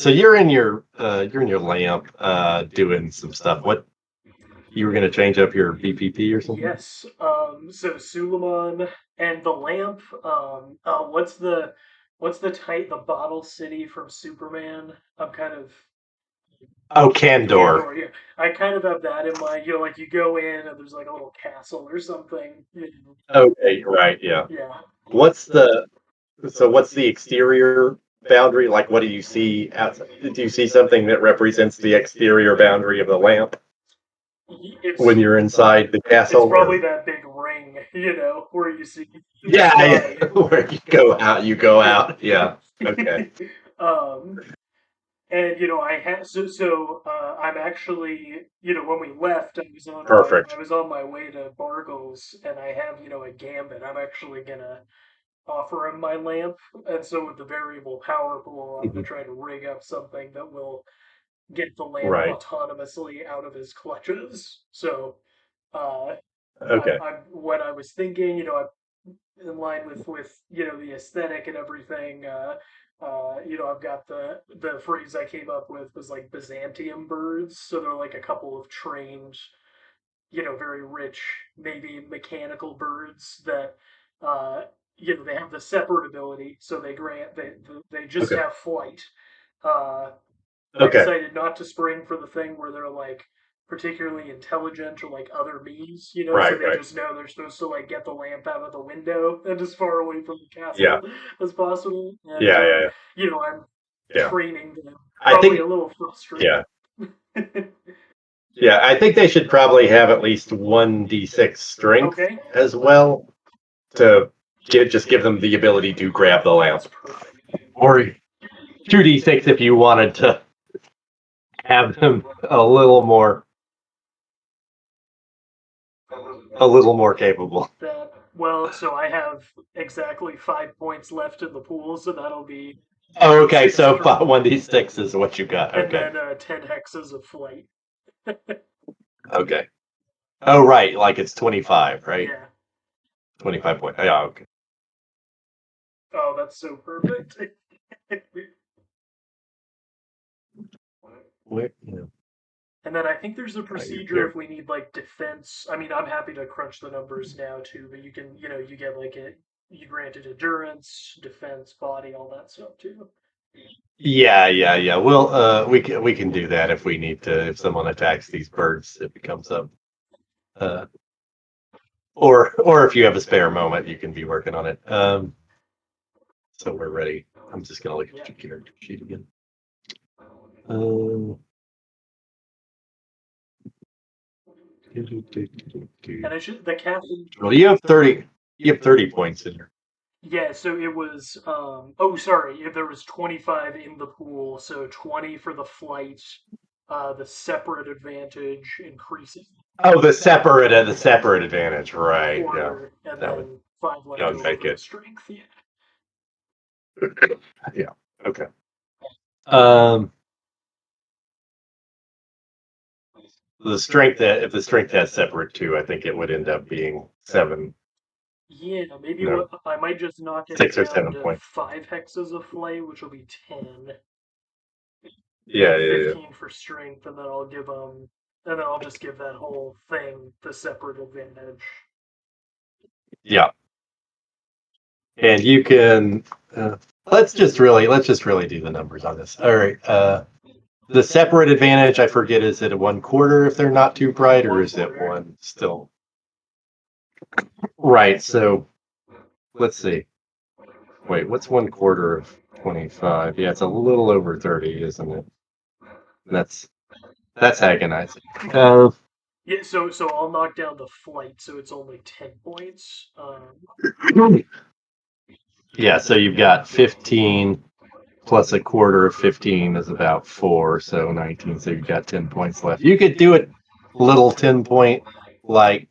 So you're in your lamp doing some stuff. What you were gonna change up your BPP or something? Yes. So Suleiman and the lamp. What's the type? The bottle city from Superman. I'm kind of Oh, Candor. Candor. Yeah, I kind of have that in mind. Like you go in and there's like a little castle or something. Okay, right, yeah. Yeah. What's the what's the exterior boundary? Like what do you see outside? Do you see something that represents the exterior boundary of the lamp It's when you're inside the it's castle probably or that big ring, where you see the yeah, yeah. sky. Where you go out. Yeah. Okay. um, And I had I'm actually when we left, I Perfect. was on my way to Bargles, and I have a gambit. I'm actually gonna offer him my lamp, and so with the variable power pool, I'm gonna Mhm. try to rig up something that will get the lamp Right. autonomously out of his clutches. So, uh, Okay. what I was thinking, in line with the aesthetic and everything. I've got the phrase I came up with was like Byzantium birds, so they're like a couple of trained, very rich, maybe mechanical birds that uh, they have the separate ability, so they just Okay. have flight. Uh, I Okay. decided not to spring for the thing where they're like particularly intelligent or like other bees, so Right, they right. just know they're supposed to like get the lamp out of the window and as far away from the Yeah. castle as possible. And Yeah, yeah, I'm yeah. Yeah. training them. I Probably a think little frustrating. yeah. Yeah, I think they should probably have at least 1d6 strength Okay, as well to give them the ability to grab the that's lamp. perfect. Or 2d6 if you wanted to have them a little more capable. That well, so I have exactly 5 points left in the pool, so that'll be Oh, okay, 1d6 so strength 1d6 is what you got. and Okay. then 10 hexes of flight. Okay. Oh, right, like it's 25, right? Yeah. 25 point. Yeah, okay. Oh, that's so perfect. Where, yeah. And then I think there's a Right, you're procedure there. if we need like defense. I mean, I'm happy to crunch the numbers now too, but you get like you granted endurance, defense, body, all that stuff too. Yeah, yeah, yeah. We can do that if we need to. If someone attacks these birds, it becomes a uh, or if you have a spare moment, you can be working on it. So we're ready. I'm just gonna look at Yeah. your character sheet again. Um, And I should the captain. well, you have 30. You have 30 points in here. Yeah, so it was oh sorry, there was 25 in the pool, so 20 for the flight. The separate advantage increases Oh, the separate advantage, right? Yeah, quarter, and that would then 5 that left would over make for the it. strength. Yeah. Yeah. Okay. Um, the strength that if the strength has separate too, I think it would end up being seven, Yeah, maybe no, what I might just knock it 6 or 7 down to points. 5 hexes of flight, which will be 10, Yeah, and yeah, yeah. 15 for strength, and then I'll just give that whole thing the separate advantage. Yeah. And you can let's just really do the numbers on this. All right. The separate advantage, I forget, is it a 1/4 if they're not too bright, or One is it quarter. one still? Right. So let's see. Wait, what's 1/4 of 25? Yeah, it's a little over 30, isn't it? That's that's agonizing. Uh, Yeah, so I'll knock down the flight, so it's only 10 points. yeah, so you've got 15 plus a quarter of 15 is about 4, so 19. So you've got 10 points left. You could do it little 10-point like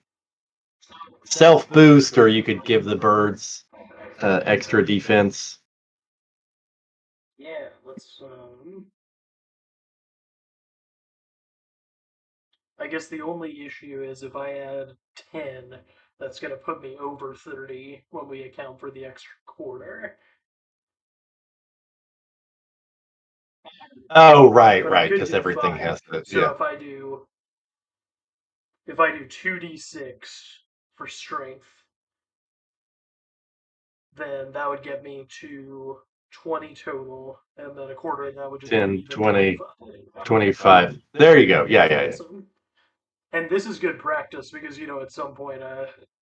self boost, or you could give the birds extra defense. Yeah, let's. I guess the only issue is if I add 10, that's gonna put me over 30 when we account for the extra quarter. Oh, right, but I right, could because do everything 5. has to. So Yeah, if I do 2d6 for strength, then that would get me to 20 total, and then a quarter of that would just be 10, even 20, 25. 25. There you go. Yeah, yeah, yeah. Awesome. And this is good practice because at some point,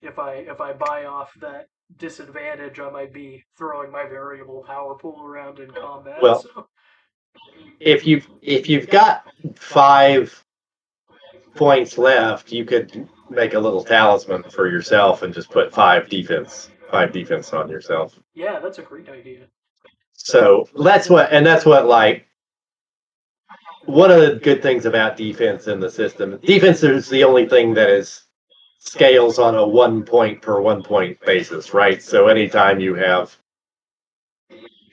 if I buy off that disadvantage, I might be throwing my variable power pool around in combat. Well, So if you've got 5 points left, you could make a little talisman for yourself and just put 5 defense on yourself. yeah, that's a great idea. So that's what like one of the good things about defense in the system. Defense is the only thing that is scales on a 1 point per 1 point basis, right? So anytime you have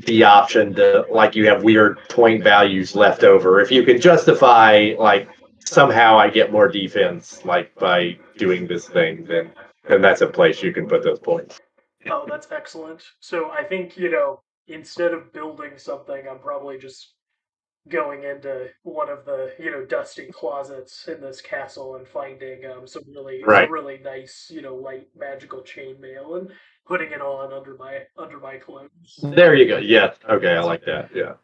the option to, like, you have weird point values left over, if you can justify, like, somehow I get more defense, like, by doing this thing, then that's a place you can put those points. Oh, that's excellent. So I think instead of building something, I'm probably just going into one of the dusty closets in this castle and finding some Right. really nice light magical chainmail and putting it on under my clothes. There you go. Yeah. Okay, I like that. Yeah.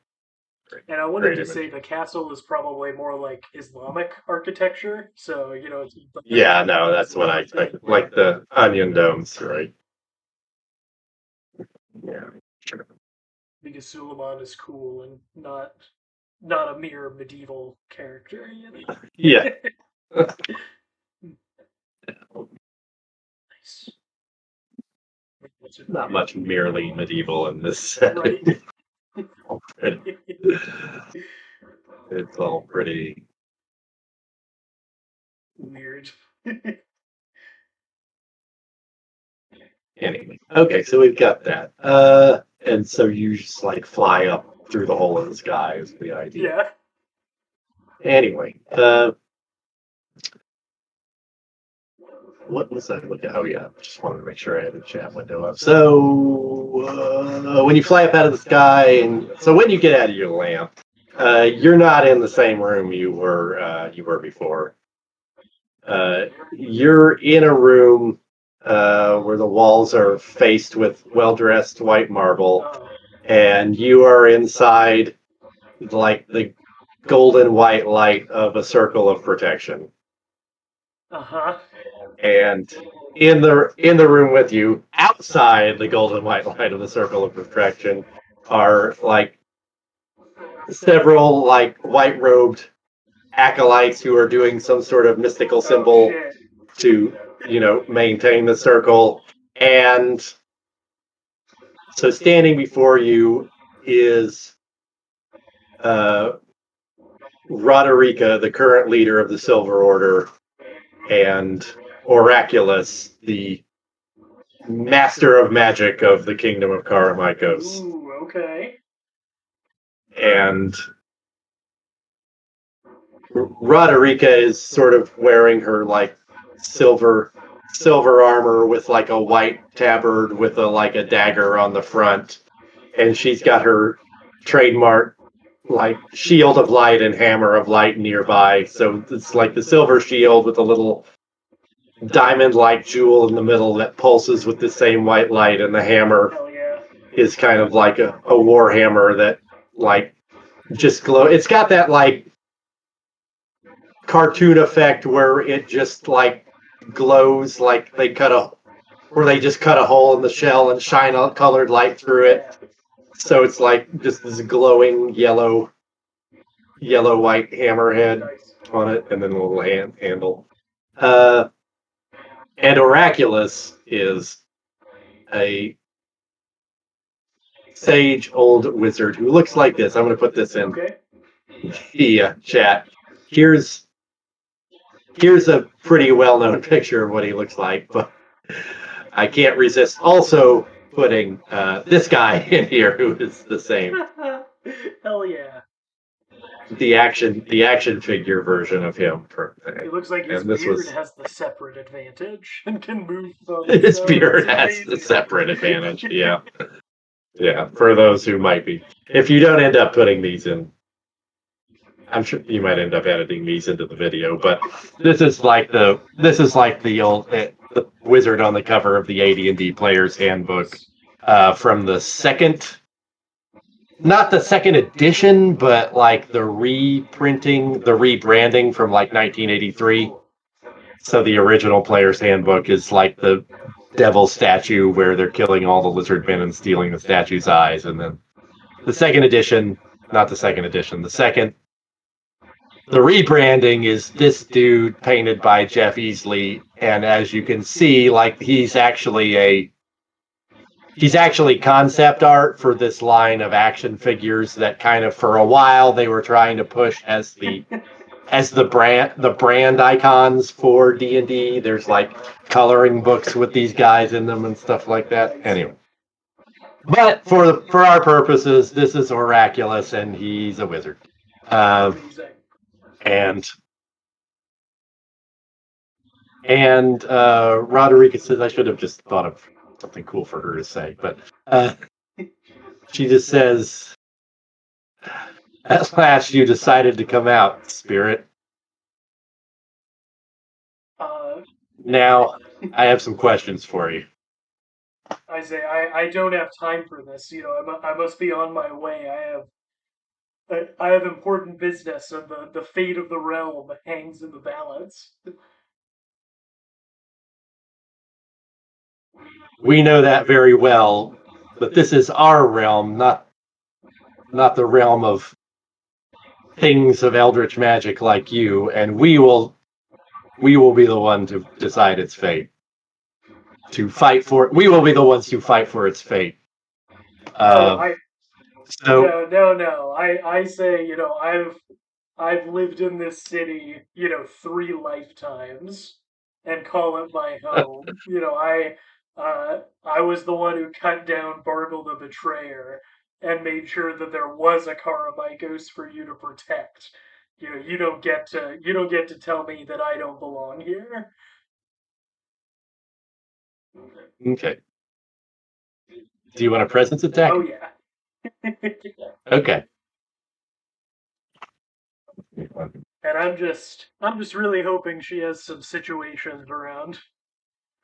Great, And I wanted great to say image. the castle is probably more like Islamic architecture, so it's the Yeah, no, domes that's and what I everything like, the onion domes, right? Yeah. because Suleiman is cool and not a mere medieval character. Yeah. Nice. Not much merely medieval in this setting. Right. It's all pretty. Weird. Anyway, okay, so we've got that. And so you just like fly up through the hole in the sky is the idea. Yeah. Anyway, what was I looking at? Oh yeah, just wanted to make sure I had the chat window up. So when you fly up out of the sky, and so when you get out of your lamp, you're not in the same room you were before. You're in a room where the walls are faced with well-dressed white marble, Oh. and you are inside, like, the golden white light of a circle of protection. Uh-huh. And in the room with you, outside the golden white light of the circle of protection, are like several like white robed acolytes who are doing some sort of mystical Oh symbol shit. to maintain the circle. And so standing before you is uh, Roderica, the current leader of the Silver Order, and Oraculus, the master of magic of the kingdom of Karameikos. Ooh, okay. And Roderica is sort of wearing her like silver armor with like a white tabard with a dagger on the front, and she's got her trademark like shield of light and hammer of light nearby. So it's like the silver shield with a little diamond-like jewel in the middle that pulses with the same white light, and the hammer Hell yeah. is kind of like a war hammer that like just glow. It's got that like cartoon effect where it just like glows, like they just cut a hole in the shell and shine a colored light through it. Yeah. So it's like just this glowing yellow white hammerhead Nice. on it, and then a little handle. Uh, and Oraculus is a sage old wizard who looks like this. I'm going to put this in Okay. the chat. Here's a pretty well-known picture of what he looks like, but I can't resist also putting this guy in here who is the same. Hell yeah. The action figure version of him. It looks like his And this beard was has the separate advantage and can move on its his own. That's beard has the amazing. separate advantage. Yeah. Yeah. For those who might be. If you don't end up putting these in I'm sure you might end up editing these into the video, but this is like the old the wizard on the cover of the AD&D Player's Handbook from the second, not the second edition, but like the reprinting, the rebranding from like 1983. So the original Player's Handbook is like the devil statue where they're killing all the lizard men and stealing the statue's eyes, and then the second edition, not the second edition, the rebranding is this dude painted by Jeff Easley, and as you can see, like he's actually concept art for this line of action figures that kind of for a while they were trying to push as the brand icons for D&D. There's like coloring books with these guys in them and stuff like that. Anyway, but for our purposes, this is Oraculus, and he's a wizard. And Roderica says I should have just thought of something cool for her to say, but she just says, "At last, you decided to come out, Spirit." Now, I have some questions for you. I say I don't have time for this. You know, I must be on my way. I have important business, and the fate of the realm hangs in the balance. We know that very well, but this is our realm, not the realm of things of eldritch magic like you, and we will be the one to decide its fate. To fight for it. We will be the ones who fight for its fate. No. I say, you know, I've lived in this city, you know, 3 lifetimes and call it my home. You know, I was the one who cut down Bargle the Betrayer and made sure that there was a Karameikos for you to protect. You know, you don't get to tell me that I don't belong here. Okay. Do you want a presence attack? Oh yeah. Okay. And I'm just really hoping she has some situations around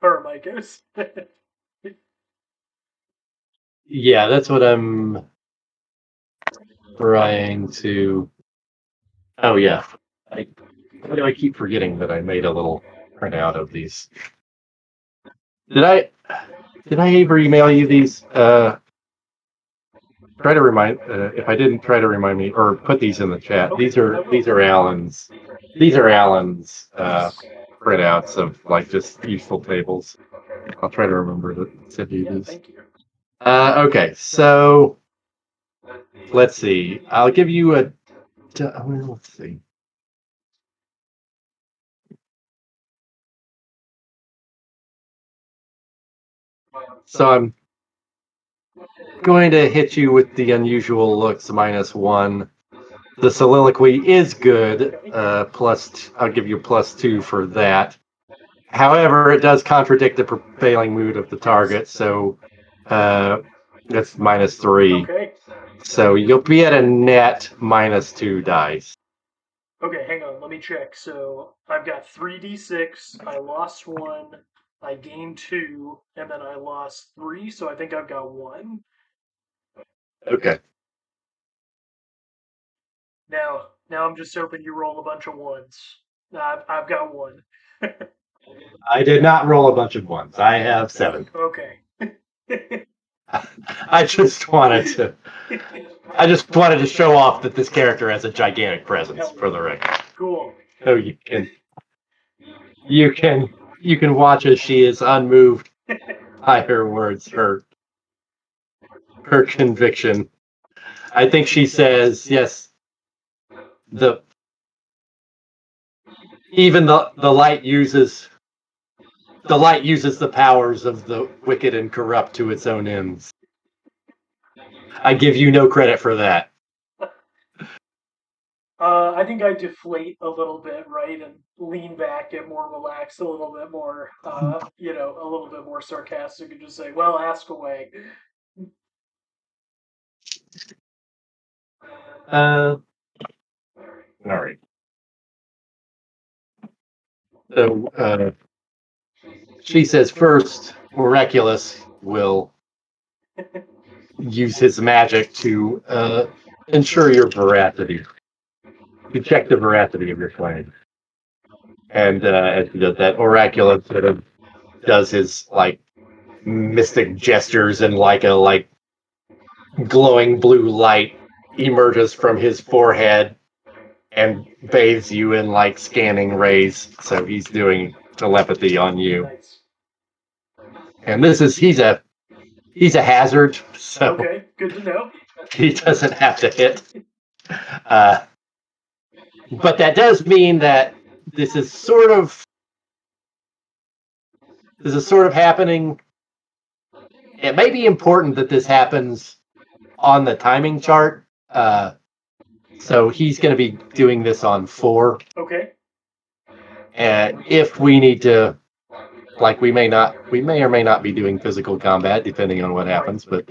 Karameikos. Yeah, that's what I'm trying to. Oh yeah. Why do I keep forgetting that I made a little printout of these? Did I ever email you these? Try to remind if I didn't, try to remind me or put these in the chat. Okay, These are Alan's printouts of like just useful tables. I'll try to remember to send you these. Thank you. Okay, so let's see. I'll give you a. Let's see. So I'm going to hit you with the unusual looks -1. The soliloquy is good. I'll give you +2 for that. However, it does contradict the prevailing mood of the target, so that's -3. Okay. So you'll be at a net -2 dice. Okay, hang on. Let me check. So I've got 3d6. I lost 1. I gained 2, and then I lost 3. So I think I've got 1. Okay. Now I'm just hoping you roll a bunch of 1s. I've got 1. I did not roll a bunch of 1s. I have 7. Okay. I just wanted to show off that this character has a gigantic presence for the record. Cool. So you can watch as she is unmoved by her words, her conviction. I think she says, yes, even the light uses the powers of the wicked and corrupt to its own ends. I give you no credit for that. I think I deflate a little bit, right, and lean back, get more relaxed, a little bit more, you know, a little bit more sarcastic, and just say, "Well, ask away." All right. So she says first, Oraculus will use his magic to ensure your veracity, to check the veracity of your claim. And as he does that, Oraculus sort of does his like mystic gestures, and like a glowing blue light emerges from his forehead and bathes you in like scanning rays. So he's doing telepathy on you. Nice. And he's a hazard, so Okay, good to know. he doesn't have to hit. Uh, but that does mean that this is sort of happening. It may be important that this happens on the timing chart. So he's going to be doing this on 4. Okay. And if we need to, like, we may or may not be doing physical combat depending on what happens, but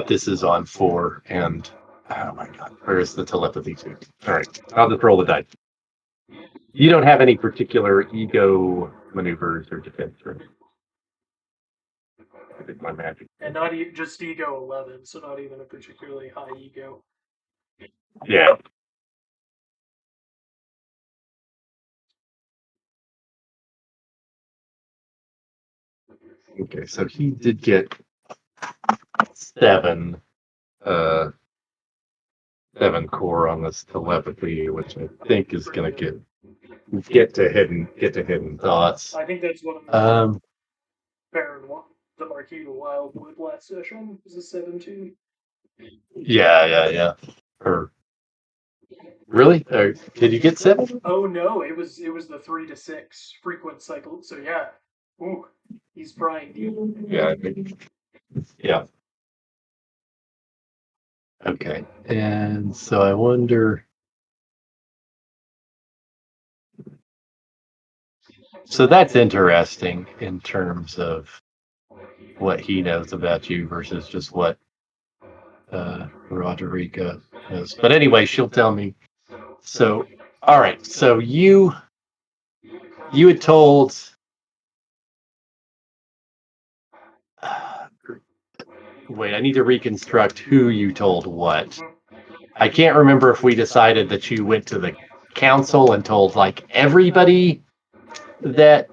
this is on 4, and oh my god, where's the telepathy too? All right, I'll just roll the dice. You don't have any particular ego maneuvers or defense, right? I did my magic. And not just ego 11, so not even a particularly high ego. Yeah. Okay, so he did get 7 7 core on this telepathy, which I think is going to get to hidden thoughts. I think that's one of the Um, Baron one, the Marquis of Wildwood last session was a 7-2. yeah. Or really? Or did you get 7? Oh no, it was the 3 to 6 frequent cycle. So yeah, ooh, he's prying deep. Yeah, I think. Yeah. Okay. And so I wonder. So that's interesting in terms of what he knows about you versus just what Roderica knows. But anyway, she'll tell me. So, all right. So you had told. Wait, I need to reconstruct who you told what. Mhm. I can't remember if we decided that you went to the council and told like everybody that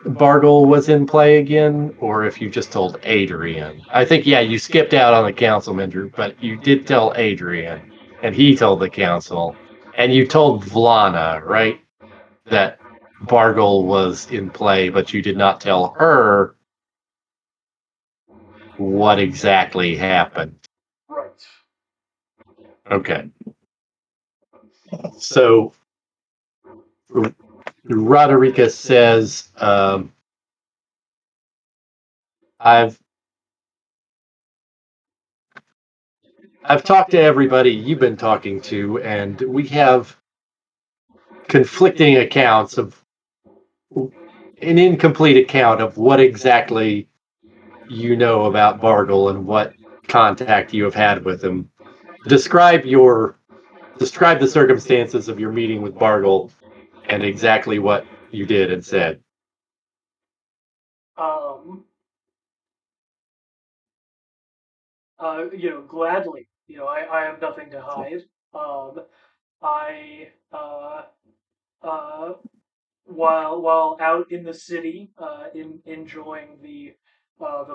Bargle was in play again, or if you just told Adrian. I think, yeah, you skipped out on the council member, but you did tell Adrian, and he told the council, and you told Vlana, right, that Bargle was in play, but you did not tell her what exactly happened. Right. Okay. So Roderica says, I've talked to everybody you've been talking to, and we have conflicting accounts of an incomplete account of what exactly you know about Bargle and what contact you have had with him. Describe the circumstances of your meeting with Bargle and exactly what you did and said. Um. Gladly. I have nothing to hide. I uh, while out in the city, in enjoying the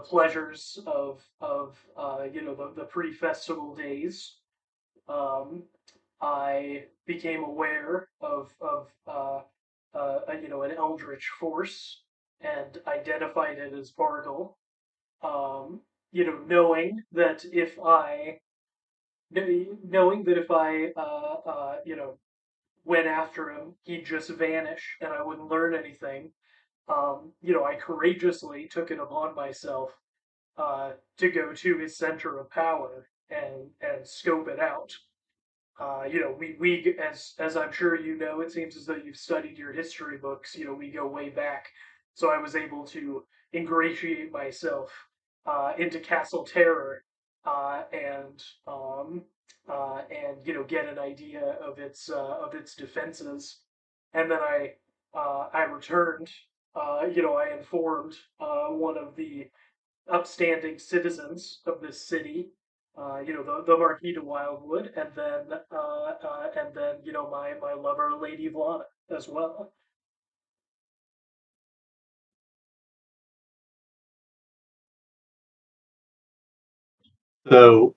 pleasures of the pre-festival days, um, I became aware of an eldritch force and identified it as Bargle. Um, knowing that if I went after him, he'd just vanish and I wouldn't learn anything. I courageously took it upon myself to go to his center of power and scope it out. We as I'm sure you know, it seems as though you've studied your history books. We go way back, so I was able to ingratiate myself into Castle Terror and get an idea of its defenses. And then I returned. I informed one of the upstanding citizens of this city, the Marquis de Wildwood, and then my lover Lady Vlada as well. So,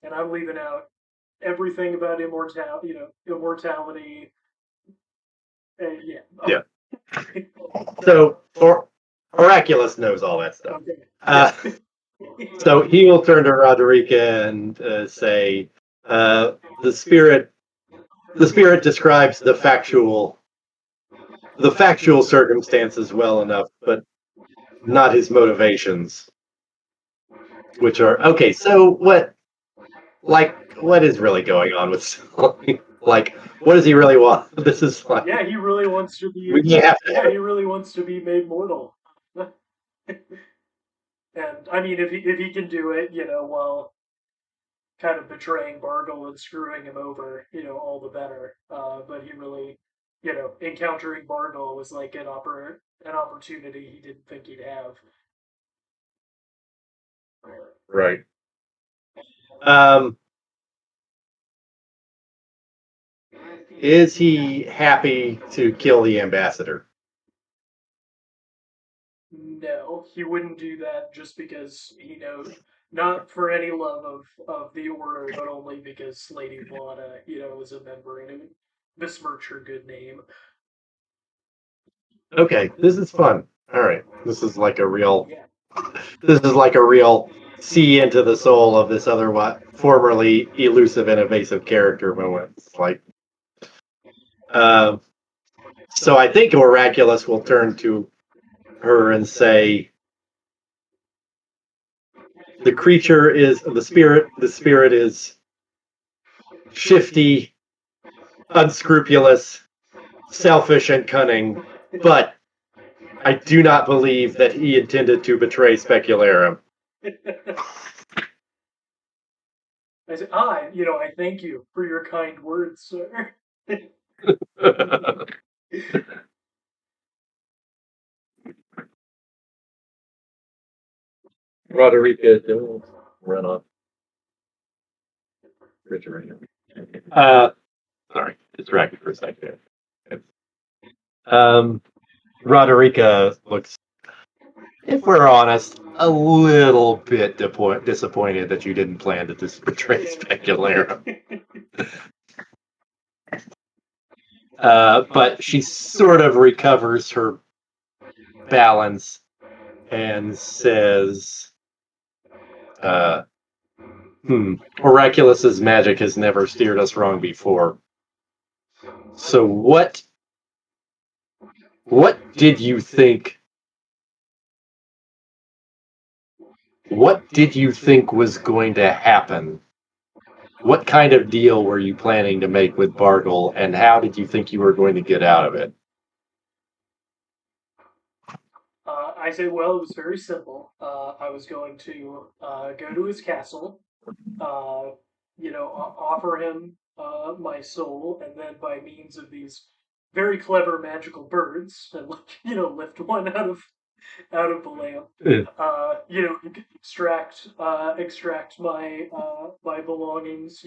And I'm leaving out everything about immortality. Yeah. yeah. Okay. So, Oraculus knows all that stuff. Okay. Uh, so he will turn to Roderica and say, uh, "The spirit, the spirit describes the factual circumstances well enough, but not his motivations, which are okay. So what is really going on with Sully? Like, what does he really want? This is like Yeah, he really wants to be. we have to Yeah, have he really wants to be made mortal. And I mean, if he can do it, while kind of betraying Bargle and screwing him over, all the better. But he really, encountering Bargle was like an opportunity he didn't think he'd have. right. Um, is he happy to kill the ambassador? No, he wouldn't do that just because he knows, not for any love of the order, but only because Lady Vlada, was a member and it would besmirch her good name. Okay, this is fun. All right, Yeah. this is like a real see into the soul of this other formerly elusive and evasive character moment. It's like, um, so I think Oraculus will turn to her and say, the creature is the spirit. The spirit is shifty, unscrupulous, selfish, and cunning, but I do not believe that he intended to betray Specularum. I said, I thank you for your kind words, sir. Roderica, don't run off. Richard. Uh, sorry, distracted for a second. Um, Roderica looks, if we're honest, a little bit disappointed that you didn't plan to betray Specularum. But she sort of recovers her balance and says, uh, Oraculus's magic has never steered us wrong before. So what did you think? What did you think was going to happen? What kind of deal were you planning to make with Bargle, and how did you think you were going to get out of it? I say, well, it was very simple. I was going to go to his castle, uh, offer him my soul, and then by means of these very clever magical birds, and lift one out of the lamp, extract my belongings,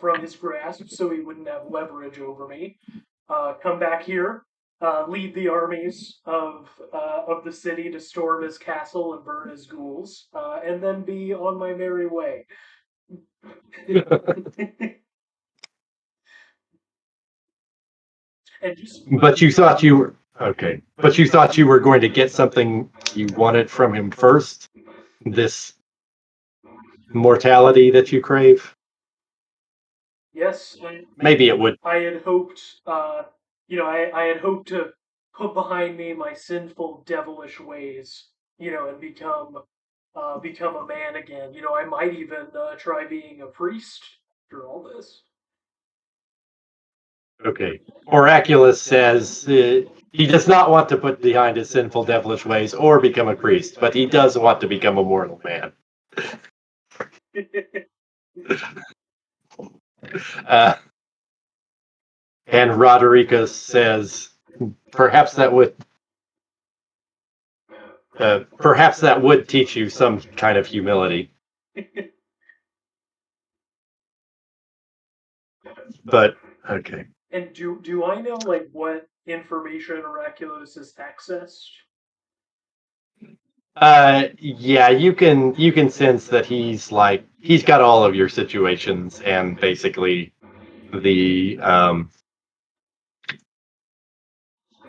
from his grasp, so he wouldn't have leverage over me. Come back here, lead the armies of the city to storm his castle and burn his ghouls, and then be on my merry way. And just But you thought you were okay. But you thought you were going to get something you wanted from him first. This mortality that you crave. yes, Maybe it would. I had hoped, I had hoped to put behind me my sinful, devilish ways, and become a man again. I might even try being a priest after all this. Okay. Oraculus says He does not want to put behind his sinful, devilish ways or become a priest, but he does want to become a mortal man. And Roderica says, perhaps that would teach you some kind of humility. But okay. And do I know like what information Oraculus has accessed? Yeah, you can sense that he's got all of your situations and basically the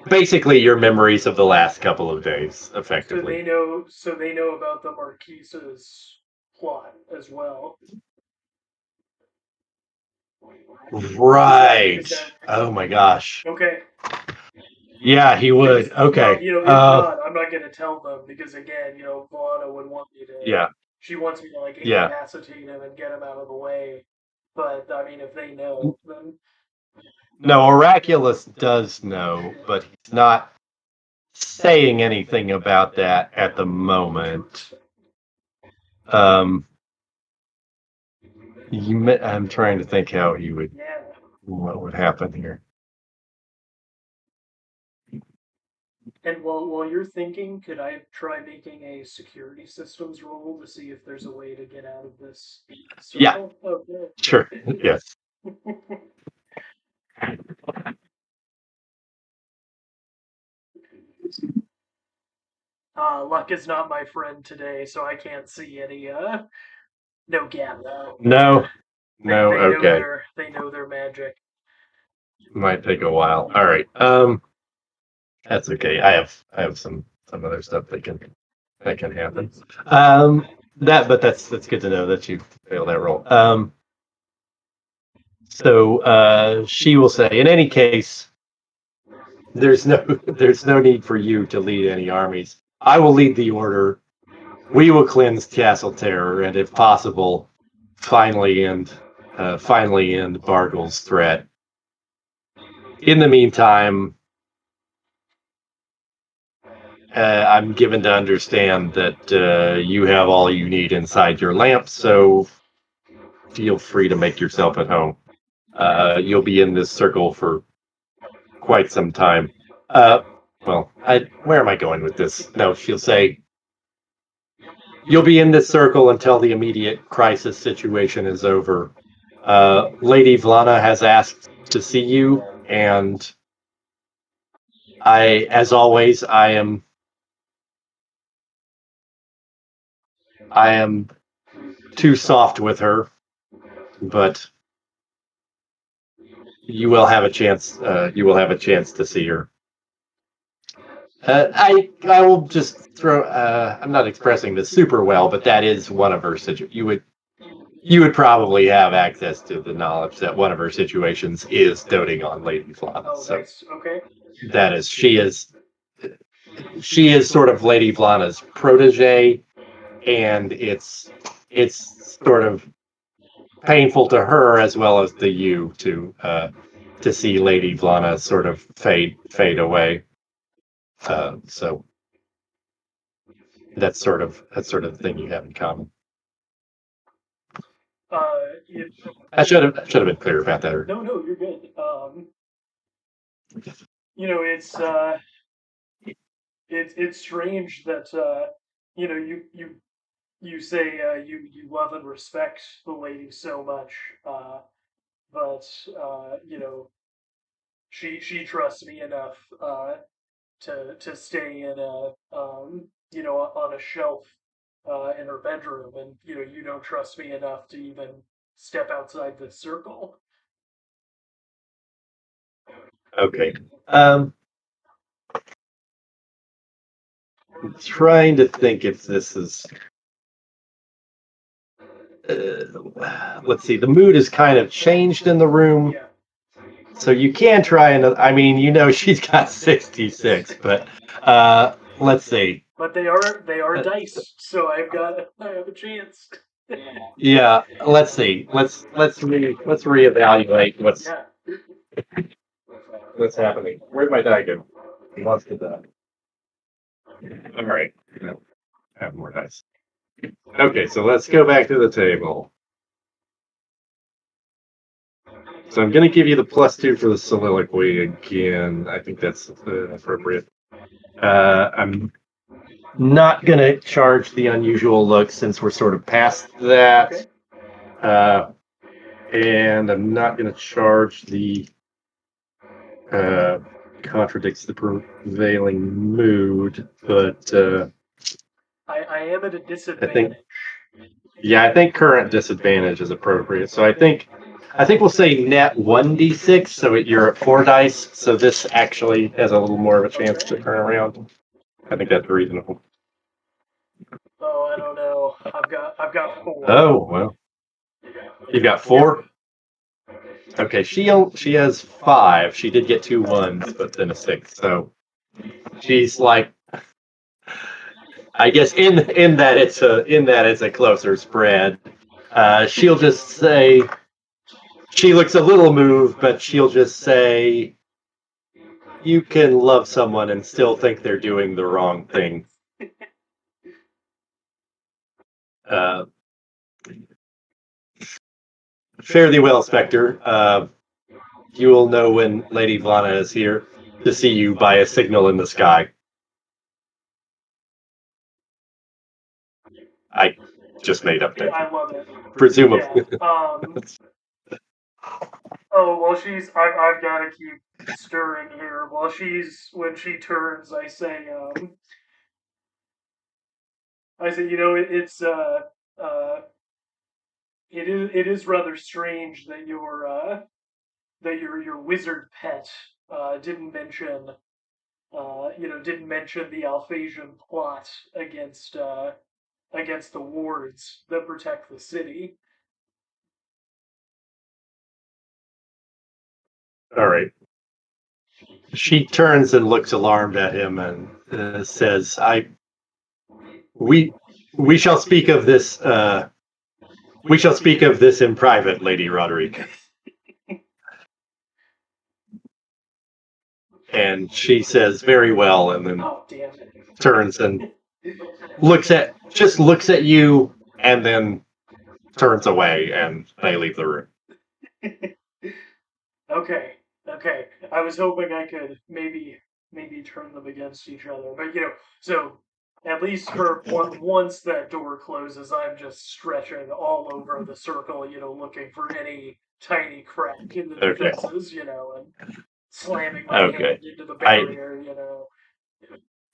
basically your memories of the last couple of days, effectively. So they know about the Marquise's plot as well. Right. Is that Oh my gosh. okay? Yeah, he would. Okay. Well, if not, I'm not going to tell them because again, Valana would want me to. Yeah. She wants me to like Yeah. incapacitate him and get him out of the way. But I mean, if they know, then No, Oraculus does know, but he's not saying anything about that at the moment. I'm trying to think how he would, yeah. what would happen here. And while you're thinking, could I try making a security systems roll to see if there's a way to get out of this circle? Yeah. Okay. Sure. Yes. Luck is not my friend today, so I can't see any no gap. No. They Okay. they know their magic. Might take a while. All right. That's okay. I have some other stuff that can happen. But that's good to know that you failed that roll. So she will say, in any case, there's no need for you to lead any armies. I will lead the order. We will cleanse Castle Terror, and if possible, finally end Bargle's threat. In the meantime, I'm given to understand that you have all you need inside your lamp, so feel free to make yourself at home. You'll be in this circle for quite some time. Where am I going with this? No, she'll say, you'll be in this circle until the immediate crisis situation is over. Lady Vlana has asked to see you, and as always, I am too soft with her, but you will have a chance. You will have a chance to see her. I will just throw. I'm not expressing this super well, but that is one of her situations. You would probably have access to the knowledge that one of her situations is doting on Lady Vlana. Oh, so nice. Okay. That is, she is sort of Lady Vlana's protege, and it's sort of painful to her as well as to you to see Lady Vlana sort of fade away. So that's sort of the thing you have in common. I should have been clear about that. No, you're good. It's strange that you say you love and respect the lady so much, but she trusts me enough to stay in a on a shelf in her bedroom, and you don't trust me enough to even step outside the circle. Okay. I'm trying to think if this is. Let's see. The mood has kind of changed in the room. Yeah. So you can try another. I mean, she's got 66, but let's see. But they are dice, so I have a chance. Yeah, let's see. Let's reevaluate what's happening. Where'd my die go? Let's do that. All right. Have more dice. Okay, so let's go back to the table. So I'm going to give you the +2 for the soliloquy again. I think that's appropriate. I'm not going to charge the unusual look since we're sort of past that. Okay. And I'm not going to charge the contradicts the prevailing mood, but I am at a disadvantage. I think current disadvantage is appropriate. So I think we'll say net 1d6, so you're at 4 dice. So this actually has a little more of a chance to turn around. I think that's reasonable. Oh, I don't know. I've got 4. Oh well, you've got 4. Okay, she has 5. She did get 2 1s, but then a 6. So she's like, I guess in that it's a closer spread. She'll just say, she looks a little moved, but she'll just say, you can love someone and still think they're doing the wrong thing. Fare thee well, Spectre. You will know when Lady Vlana is here to see you by a signal in the sky. I just made up that. I love it. Presumably. Yeah. Oh well, I've got to keep stirring here. While when she turns, I say, you know, it is rather strange that your wizard pet didn't mention the Alphasian plot against the wards that protect the city. All right. She turns and looks alarmed at him and says, we shall speak of this. We shall speak of this in private, Lady Roderick." And she says, "Very well," and then turns and looks at you, and then turns away, and they leave the room. Okay. I was hoping I could maybe turn them against each other, but so at least for once that door closes, I'm just stretching all over the circle, looking for any tiny crack in the defenses, and slamming my hand into the barrier,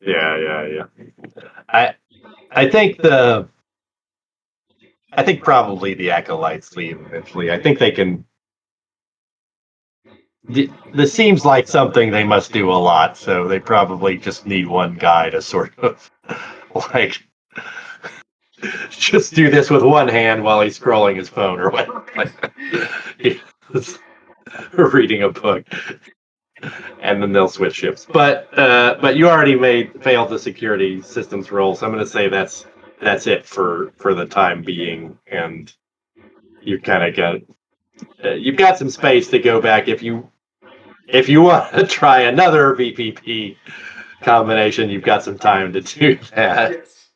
Yeah. I think probably the acolytes leave eventually. I think they can. This seems like something they must do a lot, so they probably just need one guy to sort of like just do this with one hand while he's scrolling his phone or whatever. He's reading a book, and then they'll switch ships. But you already failed the security systems roll, so I'm going to say that's it for the time being, and you kind of you've got some space to go back if you want to try another VPP combination. You've got some time to do that. Yes.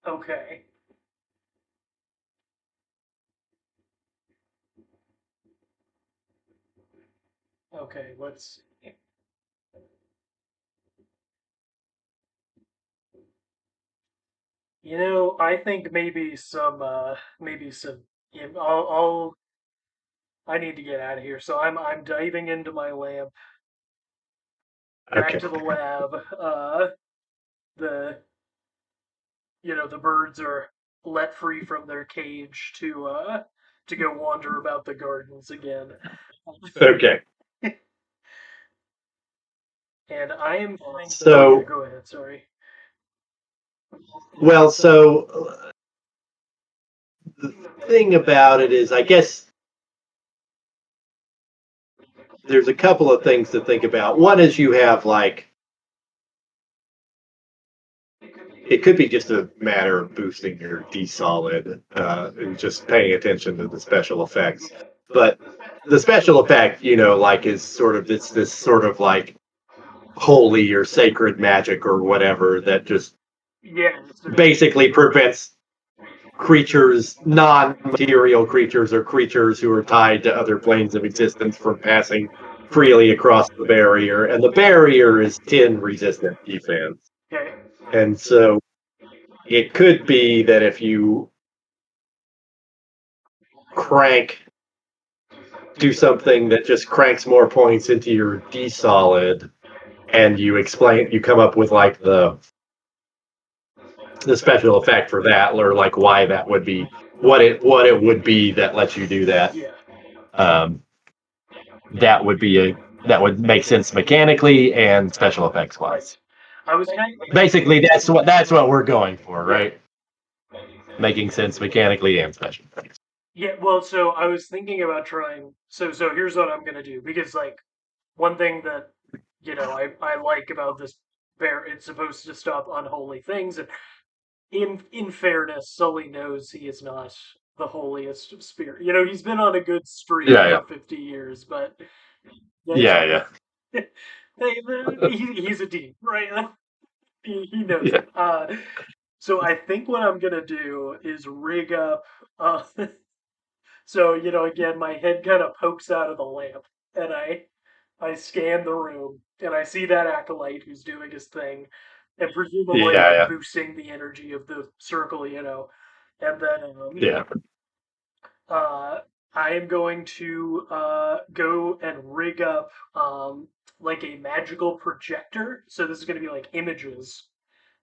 Okay. Okay, let's see. I think I need to get out of here. So I'm diving into my lamp, back to the lab. The the birds are let free from their cage to go wander about the gardens again. Okay. And I am going. So go ahead. Sorry. well, so the thing about it is, I guess there's a couple of things to think about. One is you have like it could be just a matter of boosting your D solid and just paying attention to the special effects. But the special effect, like is sort of this sort of like holy or sacred magic or whatever that just Yeah, basically prevents creatures, non-material creatures or creatures who are tied to other planes of existence from passing freely across the barrier. And the barrier is tin resistant defense. okay. And so it could be that if you crank, do something that just cranks more points into your D solid, and you come up with like the special effect for that, or like why that would be, what it would be that lets you do that. Yeah. Um, that would make sense mechanically and special effects Right. wise. I was kind of, Basically, that's what we're going for, yeah. right? Making sense mechanically and special effects. Yeah, well, so I was thinking about trying. So here's what I'm gonna do because like one thing that I like about this bear, it's supposed to stop unholy things, and in fairness, Sully knows he is not the holiest of spirit. He's been on a good streak Yeah, for yeah, 50 years, but yeah, yeah, he's a deep, right? He knows yeah. it. So I think what I'm gonna do is rig up. Uh, So, again, my head kind of pokes out of the lamp, and I scan the room, and I see that acolyte who's doing his thing, and presumably Yeah, like yeah, boosting the energy of the circle, and then yeah. uh, I am going to go and rig up like a magical projector. So this is going to be like images,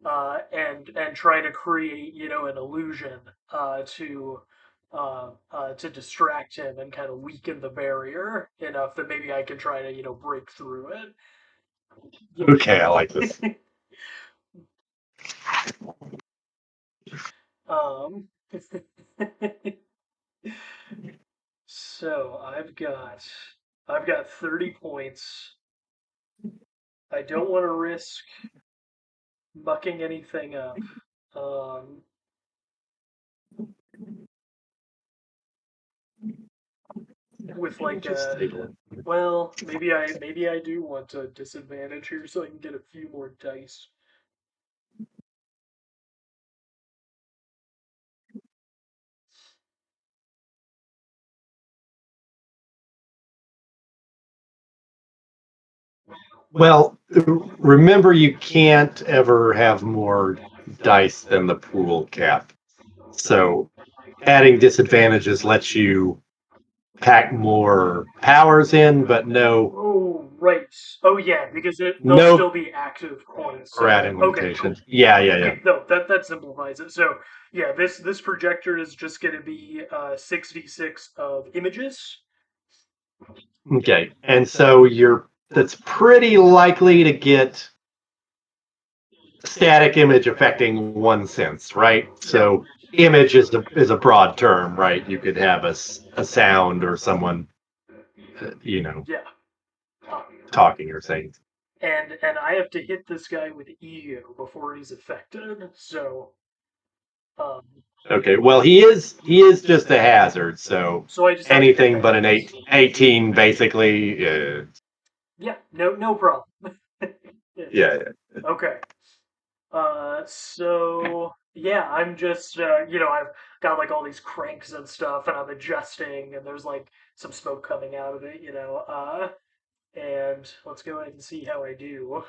and try to create an illusion to distract him and kind of weaken the barrier enough that maybe I can try to break through Okay, I like this. it. um, so I've got 30 points. I don't want to risk mucking anything up. Um, with Let me like just a take a look. well, maybe I do want a disadvantage here so I can get a few more dice. Well, remember you can't ever have more dice than the pool cap. So adding disadvantages lets you pack more powers in, but Oh, right. Oh, yeah, because they'll no still be active points. or So, adding okay, cool. limitations. Yeah, yeah, yeah. Okay, no, that simplifies it. So, yeah, this projector is just going to be 66 of images. Okay. And so that's pretty likely to get static image affecting one sense, right? Yep. So image is a broad term, right? You could have a sound or someone, Yeah. Uh, talking or saying. and I have to hit this guy with ego before he's affected. So, um, Okay, well he is just a hazard, so so I just have to hit the anything but an heads. 18 basically. Yeah, no problem. Yeah. Yeah, Okay. So yeah, I'm just I've got like all these cranks and stuff, and I'm adjusting, and there's like some smoke coming out of it, and let's go ahead and see how I do.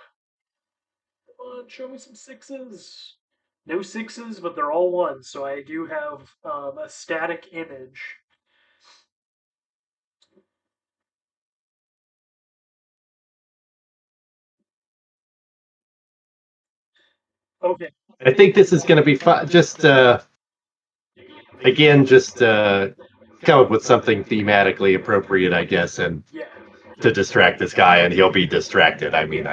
Come on, show me some sixes. No sixes, but they're all ones, so I do have a static image. Okay, I think this is going to be fun. Just again, just come up with something thematically appropriate, I guess, and yeah. to distract this guy, and he'll be distracted. I mean,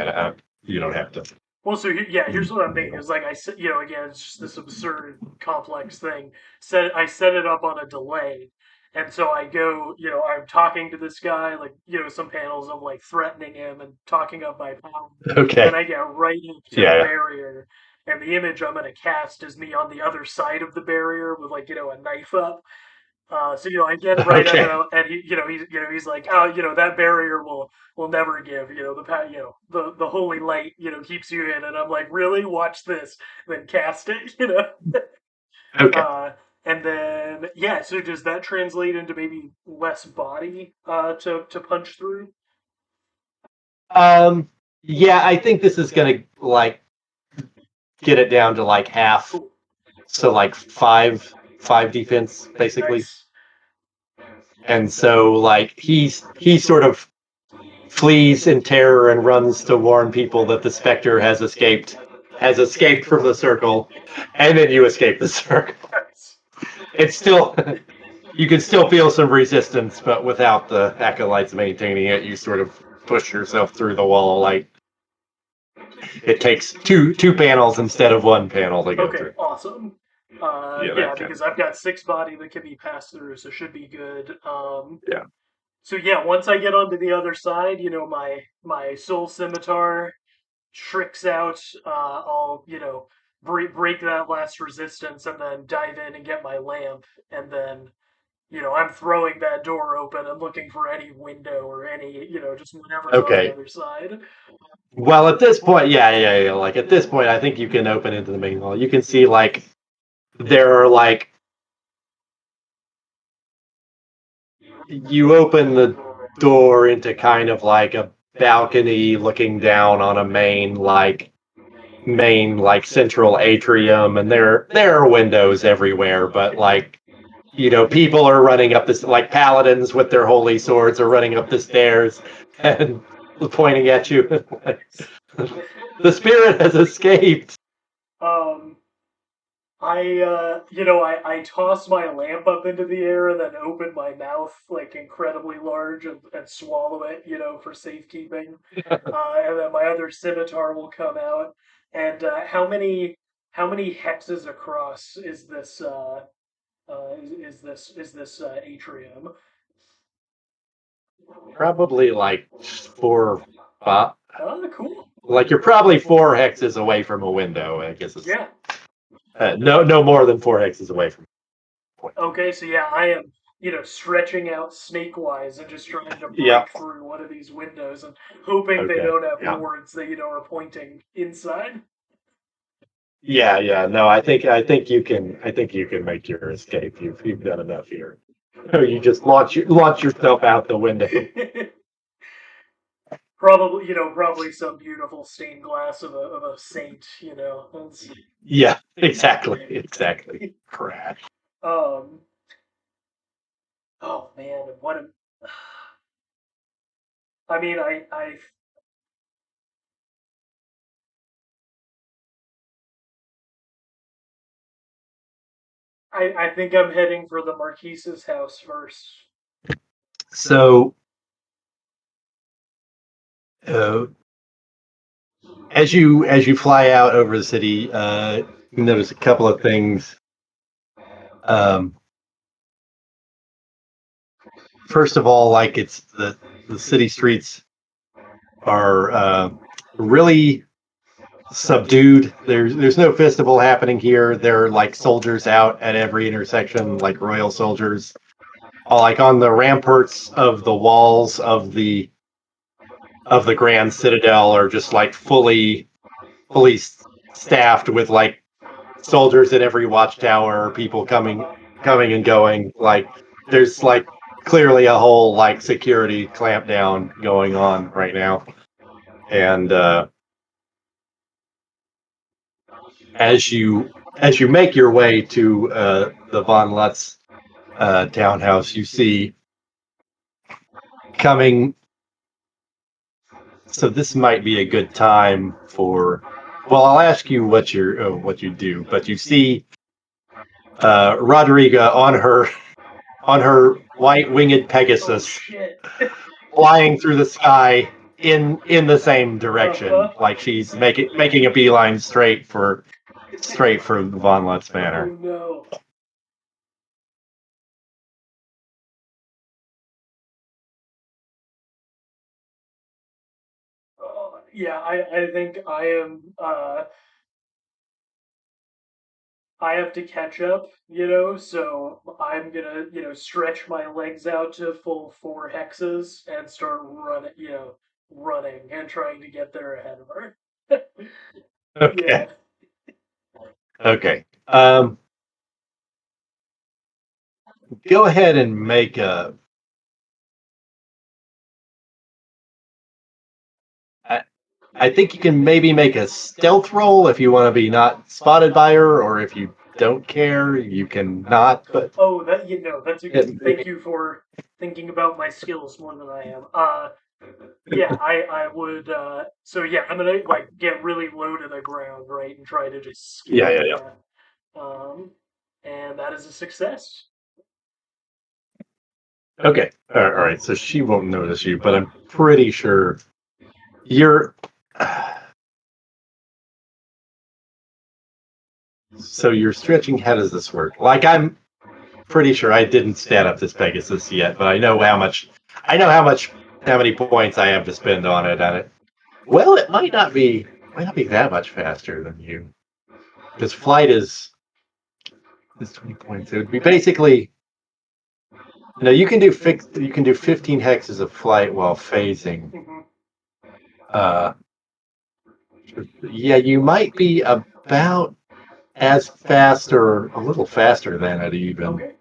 you don't have to. Well, so yeah, here's what I'm thinking. Is like I said, again, it's just this absurd, complex thing. I set it up on a delay, and so I go, I'm talking to this guy, like some panels of like threatening him and talking up my power, and then Okay. I get right into the Yeah. barrier, and the image I'm going to cast is me on the other side of the barrier with like a knife up. So I get right at Okay. him, and he's like, oh, that barrier will never give. The holy light keeps you in, and I'm like, really? Watch this, then cast it. Okay. Uh, and then yeah, so does that translate into maybe less body to punch through? Um, yeah, I think this is gonna like get it down to like half. Cool, So like five defense basically. nice. And so like he sort of flees in terror and runs to warn people that the specter has escaped from the circle, and then you escape the circle. Nice. It's still you can still feel some resistance, but without the acolytes maintaining it, you sort of push yourself through the wall. Like it takes two panels instead of one panel to go Okay, through. awesome. Yeah, Yeah, that kind because I've got 6 body that can be passed through, so should be good. yeah. So yeah, once I get onto the other side, my soul scimitar tricks out. I'll break that last resistance and then dive in and get my lamp, and then I'm throwing that door open and looking for any window or any just whatever's on the Okay. other side. Well, at this point, yeah. Like at this point, I think you can open into the main hall. You can see like there are like you open the door into kind of like a balcony looking down on a main central atrium, and there are windows everywhere, but like people are running up this like paladins with their holy swords are running up the stairs and pointing at you. The spirit has escaped. Um, I toss my lamp up into the air and then open my mouth like incredibly large and swallow it, for safekeeping. And then my other scimitar will come out. And how many hexes across is this is this atrium? Probably like 4 5. Oh, cool. Like you're probably 4 hexes away from a window. I guess it's Yeah. no more than 4 hexes away from a point. Okay, so yeah, I am, stretching out snake-wise and just trying to Yeah. break through one of these windows and hoping they Okay. don't have Yeah. boards that, are pointing inside. Yeah. No, I think you can make your escape. You've done enough here. You just launch yourself out the window. Probably some beautiful stained glass of a saint, That's, Yeah. Exactly. Crash. um, oh man, what a, I mean, I think I'm heading for the Marquise's house first. So uh, as you fly out over the city, you notice a couple of things. Um, First of all, like it's the city streets are really subdued. There's no festival happening here. There are like soldiers out at every intersection, like royal soldiers. Like on the ramparts of the walls of the Grand Citadel are just like fully staffed with like soldiers in every watchtower, people coming and going. Like there's like clearly a whole like security clampdown going on right now. And as you make your way to the Von Lutz townhouse, you see coming. So this might be a good time for. Well, I'll ask you what you do, but you see Rodriga on her white winged Oh Pegasus shit. flying through the sky in the same direction, Uh-huh. like she's making a beeline straight for Von Lutz Oh Manor. no. Yeah, I think I am I have to catch up, so I'm gonna, stretch my legs out to full 4 hexes and start running and trying to get there ahead of her. Okay. Yeah. Okay. Go ahead and make a. I, I think you can maybe make a stealth roll if you want to be not spotted by her, or if you don't care, you can not. But Oh, that's a good. Thank maybe, you for thinking about my skills more than I am. Yeah, I would. So yeah, I'm gonna like get really low to the ground, right, and try to just yeah, skip. yeah, yeah. Yeah. Um, and that is a success. Okay. All right. So she won't notice you, but I'm pretty sure you're. So you're stretching. How does this work? Like I'm pretty sure I didn't stat up this Pegasus yet, but I know how much. I know how many points I have to spend on it. Well, it might not be that much faster than you, because flight is 20 points. It would be basically. You can do 15 hexes of flight while phasing. Hmm. Uh, yeah, you might be about as fast or a little faster than it even. Okay.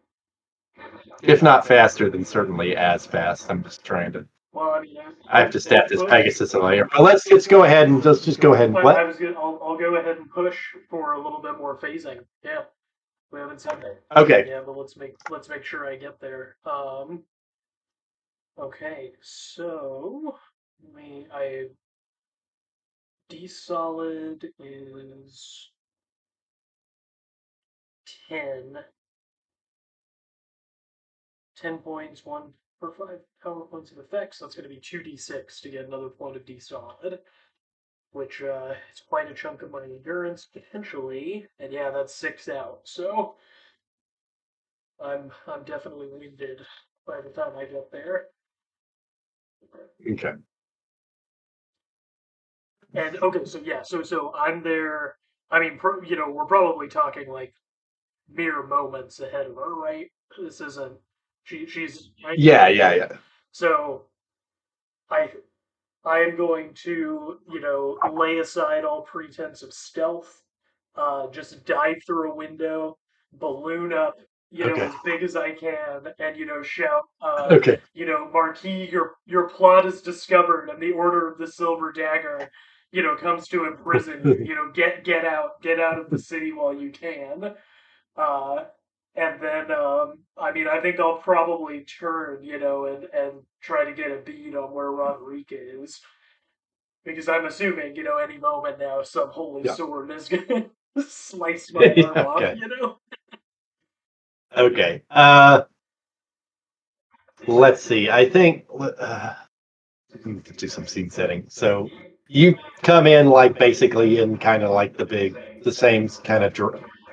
If not faster, then certainly as fast. I'm just trying to. Well, I mean, I have to stat and this push. Pegasus later. But let's just go ahead and just go ahead and I what? was gonna. I'll go ahead and push for a little bit more phasing. Yeah, we haven't seen that. Okay. Yeah, but let's make sure I get there. Okay, so I D solid is 10. 10 points, 1 per 5 power points of effects. So that's going to be 2d6 to get another point of D solid, which is quite a chunk of my endurance potentially. And yeah, that's 6 out. So I'm definitely winded by the time I get there. Okay. And okay, so yeah, so I'm there. I mean, we're probably talking like mere moments ahead of her, right? This isn't. She's right. Yeah, yeah, Okay, yeah. so I I am going to, lay aside all pretense of stealth, just dive through a window, balloon up, Okay. as big as I can, and shout, Okay. Marquis, your plot is discovered, and the Order of the Silver Dagger, comes to imprison you. Get out of the city while you can. Uh, and then, I mean, I think I'll probably turn, and try to get a bead on where Roderick is because I'm assuming, any moment now, some holy Yeah. sword is gonna slice my arm off, Okay. you know? Okay. Let's see. I think do some scene setting. So you come in like basically in kind of like the same kind of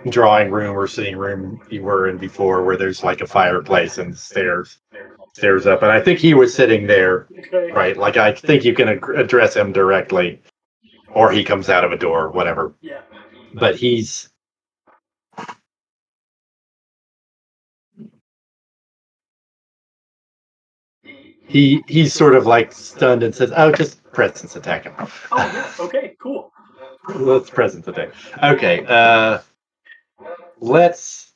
drawing room or sitting room you were in before, where there's like a fireplace and stairs up. And I think he was sitting there, Okay. right? Like I think you can address him directly, or he comes out of a door, whatever. Yeah. But he's sort of like stunned and says, "Oh, just presence attack him." Oh yeah. Okay. Cool. Let's presence attack. Okay. Let's.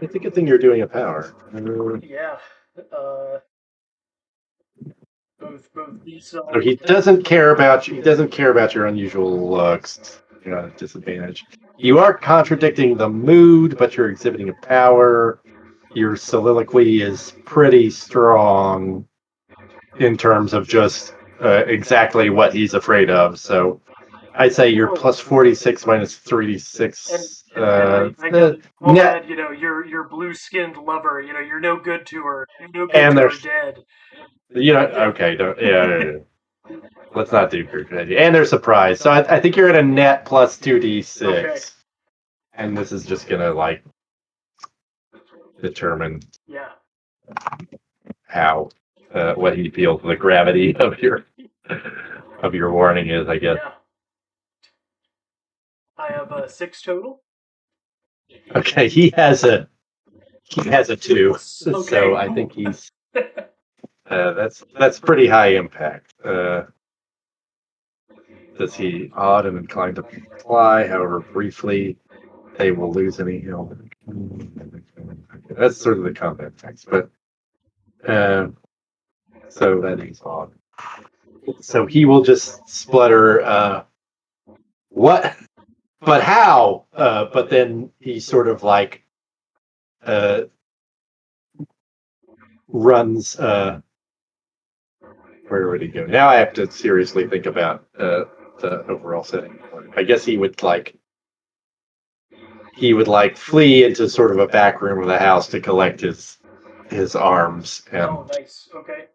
It's a good thing you're doing a power. Yeah. Uh, both So Esau. he doesn't care about you. He doesn't care about your unusual looks. You're at a disadvantage. You are contradicting the mood, but you're exhibiting a power. Your soliloquy is pretty strong in terms of just exactly what he's afraid of. So I'd say you're Oh, plus 46 minus and 36. and then I guess I'll Net, add, your blue skinned lover. You're no good to her. You're no good and to her there's, dead. okay, don't, yeah. Let's not do group strategy. And they're surprised. So I think you're at a net plus Okay. 2d6. And this is just going to, like, determine Yeah. how. what he feels the gravity of your warning is, I guess. Yeah. I have 6 total. Okay, he has a 2, Okay. so I think he's that's pretty high impact. Does he odd and inclined to fly? However, briefly, they will lose any health. That's sort of the combat text, but so that is odd. So he will just splutter. What? But how? But then he sort of like runs. Where would he go? Now I have to seriously think about the overall setting. I guess he would like flee into sort of a back room of the house to collect his arms and Oh, nice. Okay.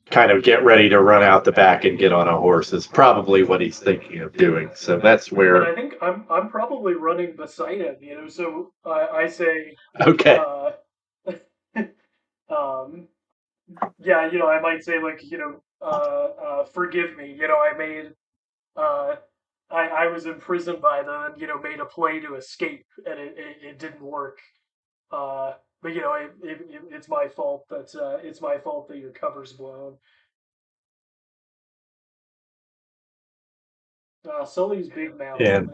kind of get ready to run out the back and get on a horse is probably what he's thinking of doing. So that's And where. I think I'm probably running beside him. So I say, Okay. um, yeah, I might say like, forgive me. I made, I was imprisoned by them and, made a play to escape and it didn't work. But it's my fault that your cover's blown. Sully's big mouth. And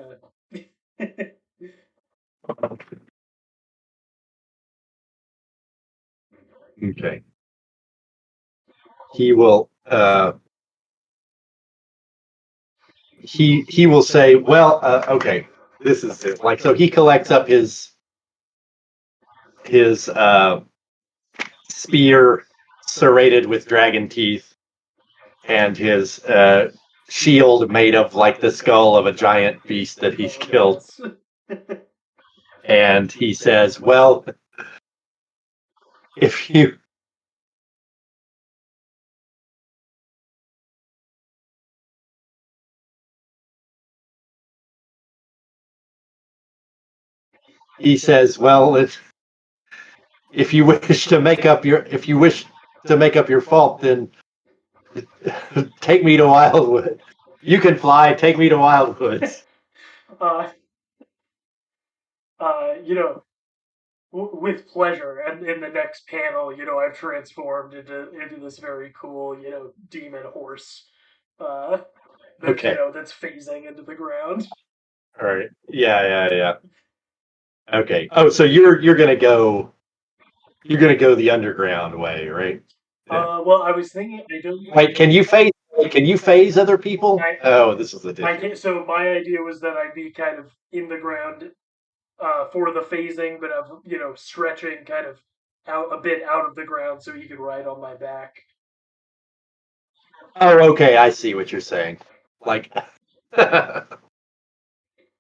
okay, he will. He will say, well, okay, this is it. Like, so he collects up his spear serrated with dragon teeth and his shield made of like the skull of a giant beast that he's killed. And he says, well, if you he says, well, if you wish to make up your fault, then take me to Wildwood. You can fly. Take me to Wildwoods. With pleasure. And in the next panel, I've transformed into this very cool, demon horse. Okay. That's phasing into the ground. All right. Yeah. Okay. Oh, so you're gonna go the underground way, right? Yeah. Well, I was thinking. I don't. Wait, can you phase other people? This is the difference. I can't. So my idea was that I'd be kind of in the ground for the phasing, but of stretching kind of out a bit out of the ground so he could ride on my back. Oh, okay. I see what you're saying. Like,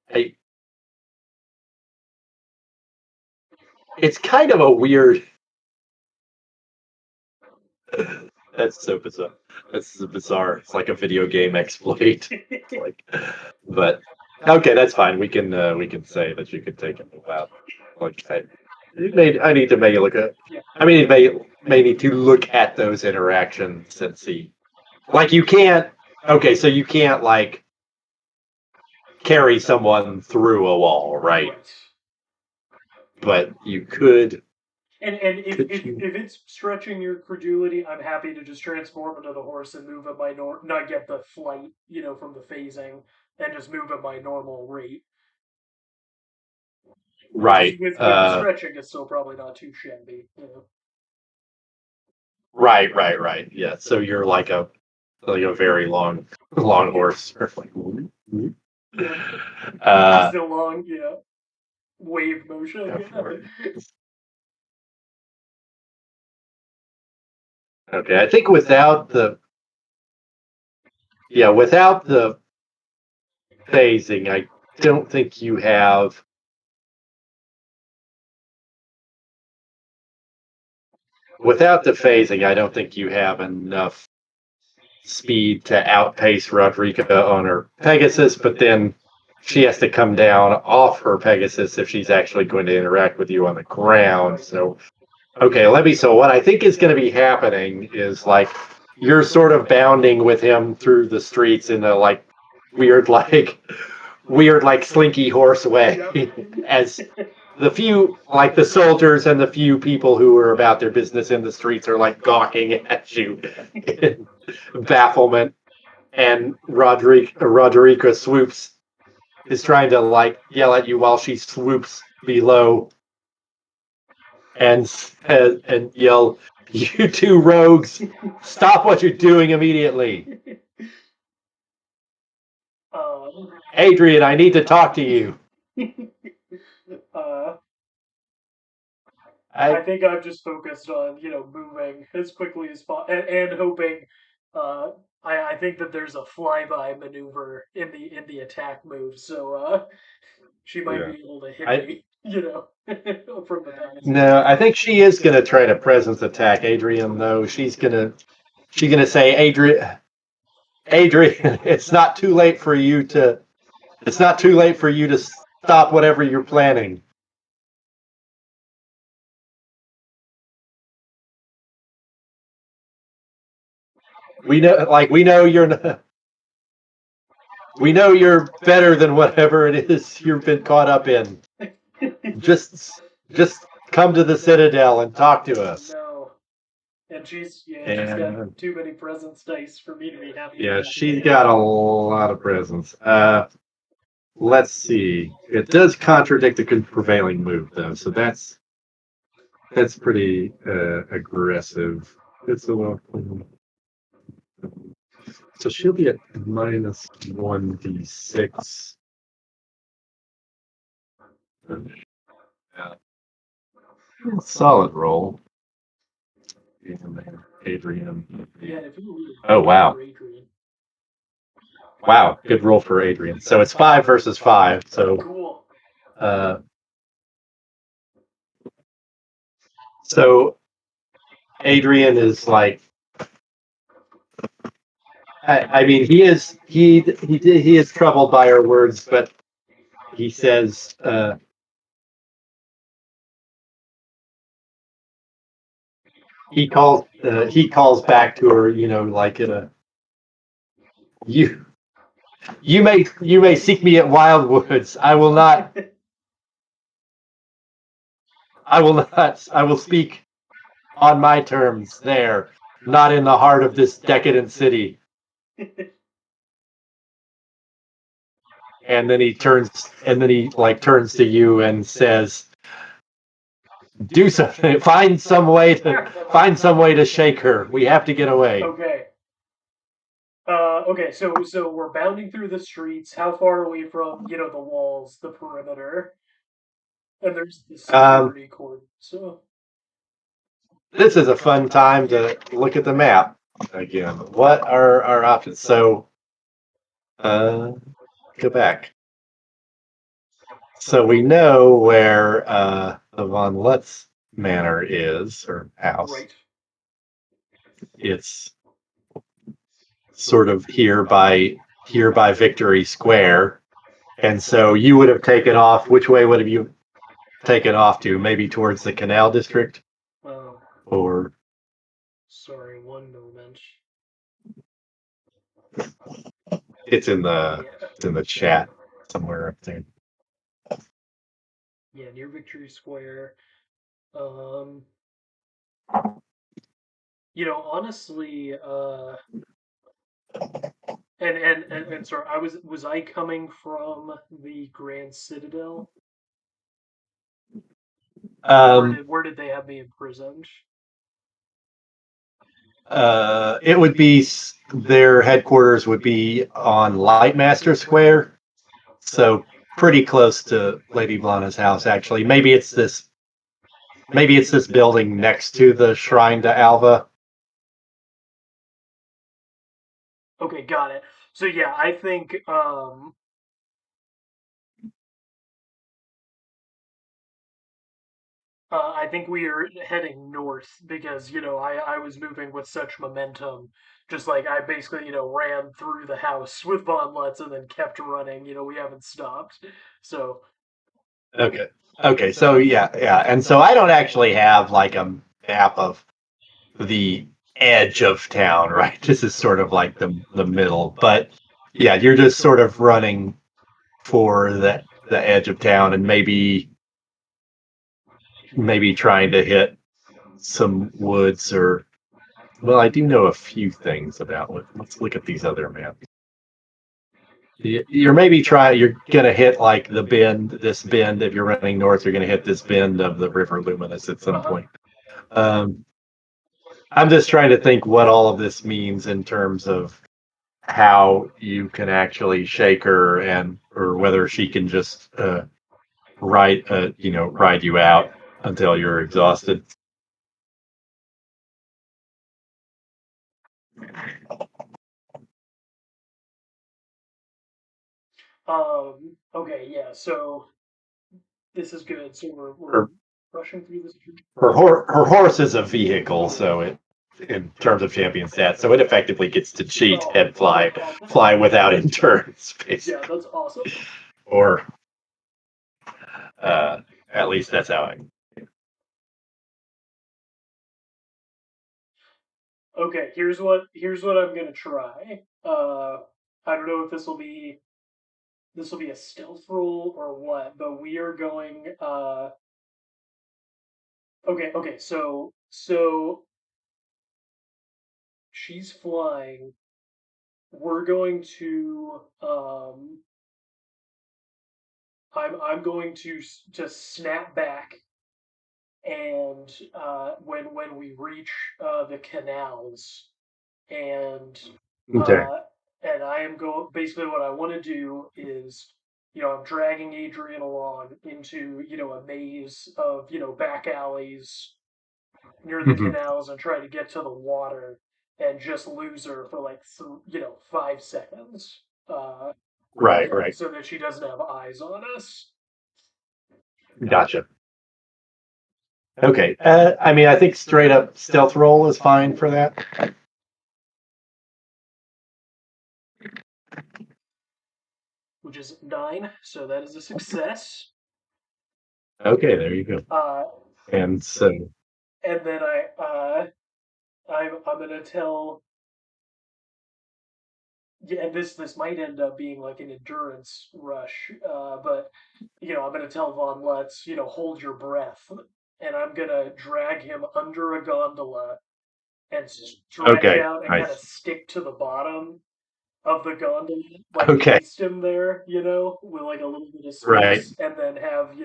hey, it's kind of a weird. That's so bizarre. That's bizarre. It's like a video game exploit. Like, but okay, that's fine. We can say that you could take him out. Like, I need to make a look at. I mean, it may need to look at those interactions and see. Like, you can't. Okay, so you can't like carry someone through a wall, right? But you could. And if it's stretching your credulity, I'm happy to just transform into the horse and move at my not get the flight, from the phasing, and just move at my normal rate. Right. With the stretching, it's still probably not too shabby. Right. Yeah. So you're like a very long horse. Still long, wave motion. Okay, I think without the phasing, I don't think you have. Without the phasing, I don't think you have enough speed to outpace Rodrika on her Pegasus, but then she has to come down off her Pegasus if she's actually going to interact with you on the ground. So Okay, let me. So, what I think is going to be happening is like you're sort of bounding with him through the streets in a like weird, like slinky horse way, as the few, like the soldiers and the few people who are about their business in the streets are like gawking at you in bafflement. And Roderica swoops is trying to like yell at you while she swoops below and and yell, "You two rogues, stop what you're doing immediately! Adrian, I need to talk to you." uh, I I think I'm just focused on moving as quickly as possible and hoping. Uh, I think that there's a flyby maneuver in the attack move, so she might yeah. be able to hit I me, from the No, backside. I think she is gonna try to presence attack Adrian though. She's gonna say, Adrian, it's not too late for you to stop whatever you're planning. We know you're better than whatever it is you've been caught up in. Just come to the Citadel and talk to Oh us. no! And she's got And too many presence dice for me to be happy yeah, about she's today. got a lot of presents. Let's see. It does contradict the prevailing move though, so that's pretty aggressive. It's a little. So she'll be at minus 1d6. Yeah. Solid roll. And Adrian. Yeah, if you need a Oh good roll wow. for Adrian. Wow, good roll for Adrian. So it's 5 versus 5. Cool. Uh, so Adrian is like, I mean, he is troubled by her words, but he says, he calls back to her, like in a you you may seek me at Wildwoods. I will speak on my terms there, not in the heart of this decadent city. And then he like turns to you and says, do something, find some way to shake her. We have to get away. Okay. Okay, so we're bounding through the streets. How far away from, the walls, the perimeter? And there's the Um, security cordon. So this is a fun time to look at the map again. What are our options? So, uh, go back. So we know where the Von Lutz Manor is, or house. right. It's sort of here by Victory Square. And so you would have taken off. Which way would have you taken off to? Maybe towards the Canal District, Oh, or sorry, one moment. it's in the Yeah. chat somewhere up there. Yeah, near Victory Square. Um, honestly, and sorry, was I coming from the Grand Citadel? Um, Where did they have me imprisoned? it would be their headquarters would be on Lightmaster Square, so pretty close to Lady Blana's house. Actually, maybe it's this building next to the Shrine to Alva. Okay, got it. So yeah, I think I think we are heading north because I was moving with such momentum, just like I basically ran through the house with Von Lutz and then kept running. We haven't stopped. So Okay. Okay. So yeah. And so I don't actually have like a map of the edge of town, right? This is sort of like the middle. But yeah, you're just sort of running for the edge of town and maybe trying to hit some woods or well, I do know a few things about it. Let's look at these other maps. You're gonna hit like this bend. If you're running north, you're gonna hit this bend of the River Luminous at some Uh-huh. point. Um, I'm just trying to think what all of this means in terms of how you can actually shake her and or whether she can just ride you out until you're exhausted. Okay, yeah. So this is good. So we're Her rushing through this. her horse is a vehicle, so it in terms of champion stats, so it effectively gets to cheat Oh, and that's awesome. fly without endurance, Yeah, basically. that's awesome. Or uh, at least that's how I. Okay, here's what I'm gonna try. I don't know if this will be a stealth roll or what, but we are going. Okay. So she's flying. We're going to. I'm going to just snap back, and when we reach the canals, and Okay. uh, and I am going. Basically, what I want to do is, I'm dragging Adrian along into a maze of back alleys near the Mhm. canals and try to get to the water and just lose her for like 5 seconds, Right, right. so that she doesn't have eyes on us. Gotcha. Okay. I mean, I think straight up stealth roll is fine for that. Which is 9, so that is a success. Okay, there you go. Uh, And so, and then I'm gonna tell. Yeah, and this might end up being like an endurance rush, but I'm gonna tell Von Lutz, hold your breath, and I'm gonna drag him under a gondola and stretch okay, out and kind of nice. stick to the bottom of the gondola, like Okay, paste him there, with like a little bit of right. space, and then have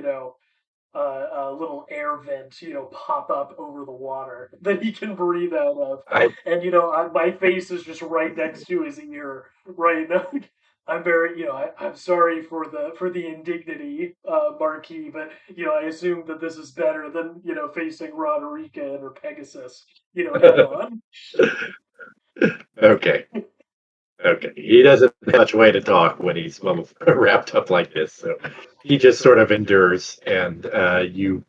a little air vent, pop up over the water that he can breathe out of. I And my face is just right next to his ear right now. I'm very, I'm sorry for the indignity, Marquis, but I assume that this is better than facing Roderica or Pegasus, head on. okay. Okay. He doesn't have much way to talk when he's wrapped up like this, so he just sort of endures, and you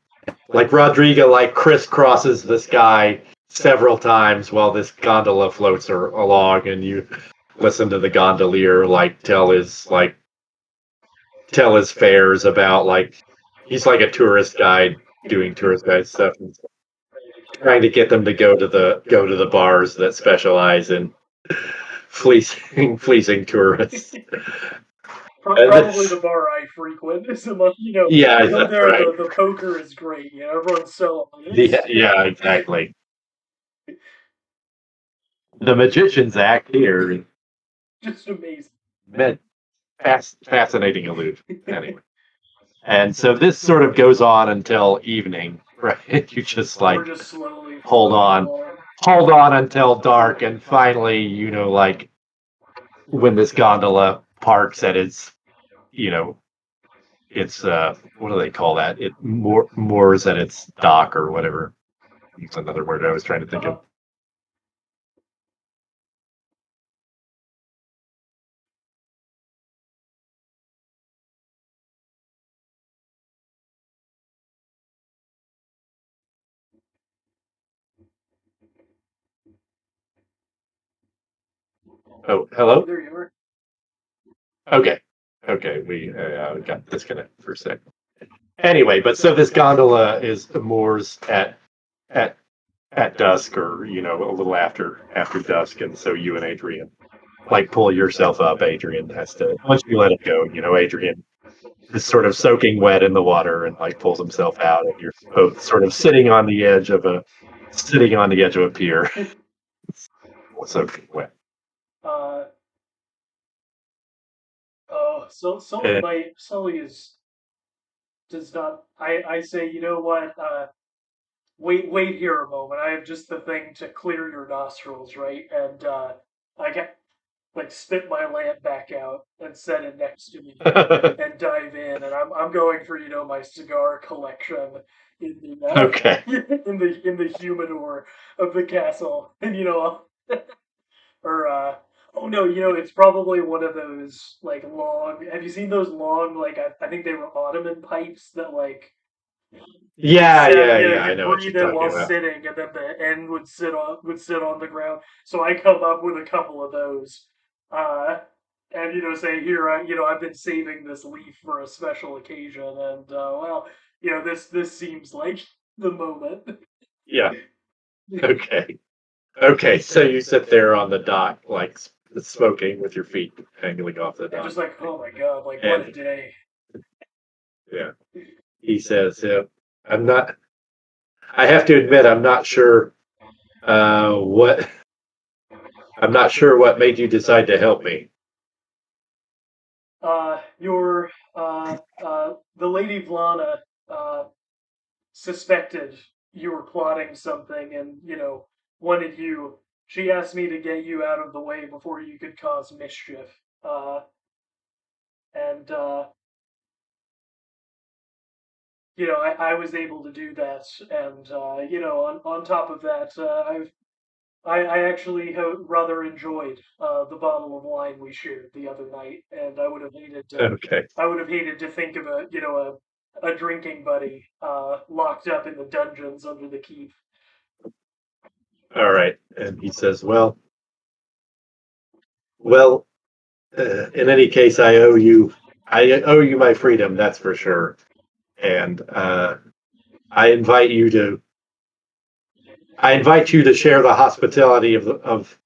like Rodrigo like crisscrosses this guy several times while this gondola floats along, and you listen to the gondolier tell his fares about like he's like a tourist guide doing tourist guide stuff and trying to get them to go to the bars that specialize in fleecing tourists. And Probably this, the bar I frequent. So, yeah, go that's there. right. The poker is great. Everyone's so Yeah, honest. yeah, exactly. The magician's act here, Just amazing. met fascinating illusion. Anyway, and so this sort of goes on until evening, right? You just We're like just slowly hold floating on, along. hold on until dark, and finally, like when this gondola parks at its, you know, its what do they call that? It moors at its dock or whatever. It's another word I was trying to think of. Uh-huh. Oh, Oh, hello. there you are. Okay, okay, we got disconnected for a second. Anyway, but so this gondola is moors at at dusk, or a little after dusk, and so you and Adrian like pull yourself up. Adrian has to, once you let it go, Adrian is sort of soaking wet in the water and like pulls himself out, and you're both sort of sitting on the edge of a pier, soaking wet. Uh, oh, so And, Sully does not. I say, you know what? Wait here a moment. I have just the thing to clear your nostrils, right? And I get like spit my lamp back out and set it next to me and dive in. And I'm going for my cigar collection in the okay. in the humidor of the castle, and or oh no, it's probably one of those like long. Have you seen those long like I think they were Ottoman pipes that like Yeah, yeah, yeah. I you'd know what you're breathe in talking while about. sitting, and then the end would sit on the ground. So I come up with a couple of those, uh, and say here I've been saving this leaf for a special occasion, and well this seems like the moment. Yeah. Okay. Okay. So you sit there on the dock, like smoking with your feet dangling off the And dock, just like, oh my god, like what a and day. yeah, he says, "Yeah, I'm not. I have to admit, I'm not sure what. I'm not sure what made you decide to help me." Your the lady Vlana suspected you were plotting something, and wanted you. She asked me to get you out of the way before you could cause mischief. And I was able to do that, and on top of that, I actually rather enjoyed the bottle of wine we shared the other night, and Okay. I would have hated to think of a drinking buddy locked up in the dungeons under the keep. All right. And he says, well, in any case, I owe you my freedom. That's for sure. And I invite you to, I invite you to share the hospitality of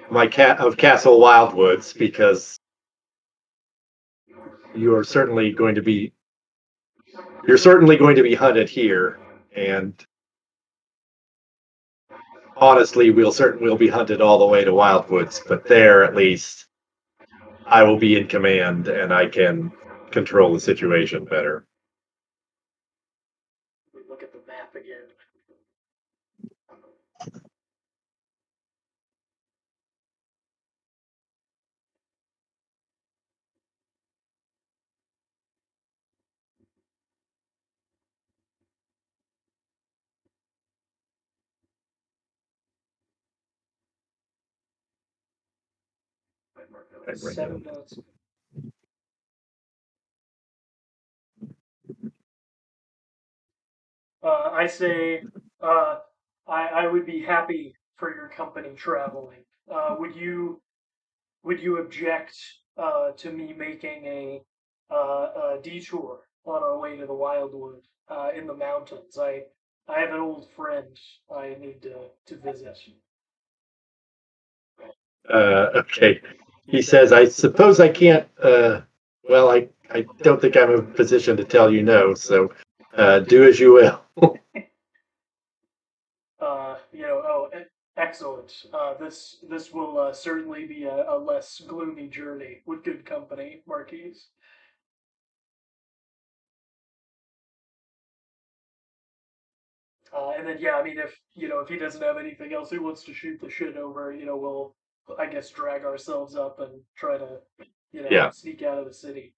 my cat of Castle Wildwoods, because you are certainly going to be, you're certainly going to be hunted here, and honestly, we'll be hunted all the way to Wildwoods, but there at least I will be in command and I can control the situation better. Look at the map again. I bring it 7 minutes. I say, uh, I would be happy for your company traveling. Would you object to me making a detour on our way to the Wildwood in the mountains? I have an old friend I need to visit. Okay. He says, I suppose I can't, well, I don't think I'm in a position to tell you no, so do as you will. Excellent. This will certainly be a less gloomy journey with good company, Marquise. And then yeah, I mean if he doesn't have anything else he wants to shoot the shit over, we'll I guess drag ourselves up and try to Yeah. sneak out of the city.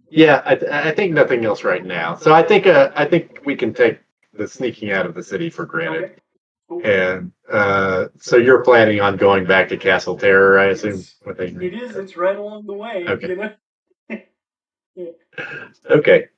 Yeah, I think nothing else right now. So I think we can take the sneaking out of the city for granted. Okay. Cool. And so you're planning on going back to Castle Terror, I assume? It is. It's right along the way. Okay. Yeah. Okay.